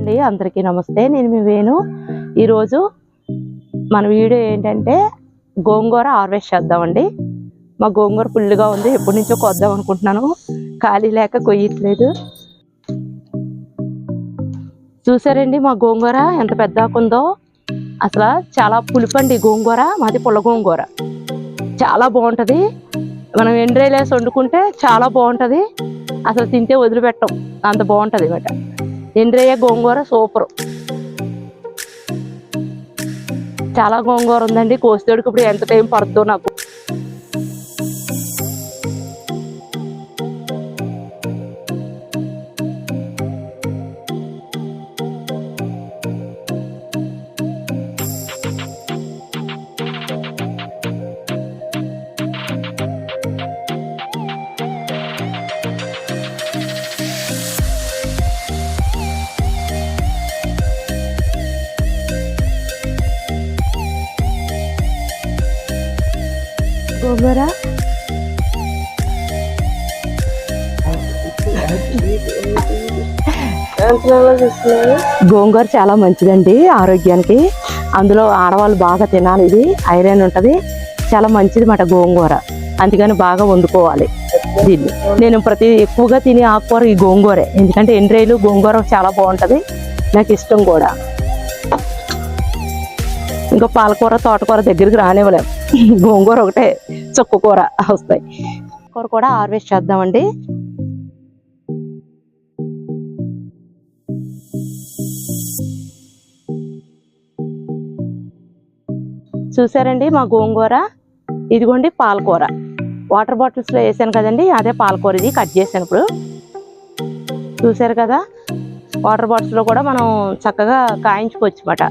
అందరికీ నమస్తే. నేను మీ వేణు. ఈరోజు మన వీడియో ఏంటంటే గోంగూర హార్వెస్ట్ చేద్దామండి. మా గోంగూర ఫుల్గా ఉంది, ఎప్పటి నుంచో కొద్దాం అనుకుంటున్నాను, ఖాళీ లేక కొయ్యట్లేదు. చూసారండి మా గోంగూర ఎంత పెద్దాకుందో. అసలు చాలా పులిపండి గోంగూర, మాది పుల్ల గోంగూర. చాలా బాగుంటుంది. మనం ఎండ్రైలేసి వండుకుంటే చాలా బాగుంటుంది. అసలు తింటే వదిలిపెట్టం, అంత బాగుంటుంది అన్నమాట. ఎండ్రయ్య గోంగూర సూపర్. చాలా గోంగూర ఉందండి. కోసేటికి ఇప్పుడు ఎంత టైం పడుతుందో నాకు. గోంగూర గోంగూర చాలా మంచిదండి ఆరోగ్యానికి. అందులో ఆడవాళ్ళు బాగా తినాలి. ఇది ఐరన్ ఉంటుంది, చాలా మంచిది మాట గోంగూర. అందుకని బాగా వండుకోవాలి దీన్ని. నేను ఎక్కువగా తినే ఆకుకూర ఈ గోంగూరే, ఎందుకంటే ఎండ్రాయిలు గోంగూర చాలా బాగుంటుంది, నాకు ఇష్టం కూడా. ఇంకా పాలకూర తోటకూర దగ్గరికి రానివ్వలేము, గోంగూర ఒకటే చుక్కకూర వస్తాయి. కూర కూడా హార్వెస్ట్ చేద్దామండి. చూసారండి మా గోంగూర. ఇదిగోండి పాలకూర, వాటర్ బాటిల్స్లో వేసాను కదండి, అదే పాలకూర. ఇది కట్ చేసాను ఇప్పుడు. చూసారు కదా, వాటర్ బాటిల్స్లో కూడా మనం చక్కగా కాయించుకోవచ్చు అన్నమాట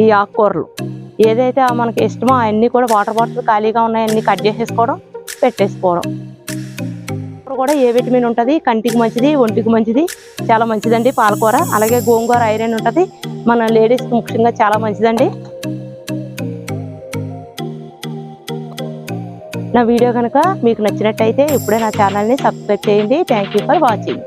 ఈ ఆకుకూరలు. ఏదైతే మనకి ఇష్టమో అవన్నీ కూడా వాటర్ బాటిల్ ఖాళీగా ఉన్నాయన్నీ కట్ చేసేసుకోవడం, పెట్టేసుకోవడం. కూడా ఏ విటమిన్ ఉంటుంది, కంటికి మంచిది, ఒంటికి మంచిది, చాలా మంచిదండి పాలకూర. అలాగే గోంగూర ఐరన్ ఉంటుంది, మన లేడీస్కి ముఖ్యంగా చాలా మంచిదండి. నా వీడియో కనుక మీకు నచ్చినట్టయితే ఇప్పుడే నా ఛానల్ని సబ్స్క్రైబ్ చేయండి. Thank you for watching.